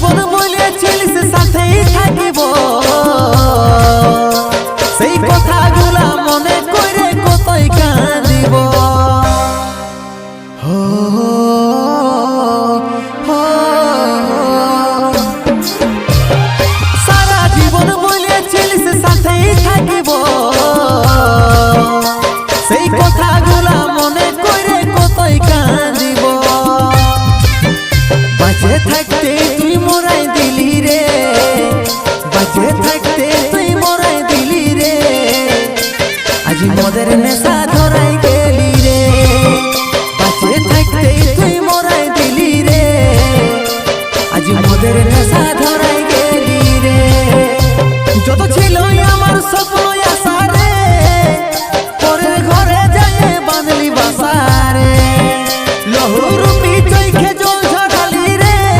জীবন বলেছিলিস সাথেই থাকিব, সেই কথাগুলা মনে করে কতই কাঁদিব। হো হো সারা জীবন বলেছিলিস সাথেই থাকিব, সেই কথাগুলা মনে করে কতই কাঁদিব। বাঁচে থাকতে তুই মোরাই দিলি রে, বাঁচে থাকতে তুই মোরাই দিলি রে, আজ মদের নেশা ধরাই গেলি রে। বাঁচে থাকতে তুই মোরাই দিলি রে, আজ মদের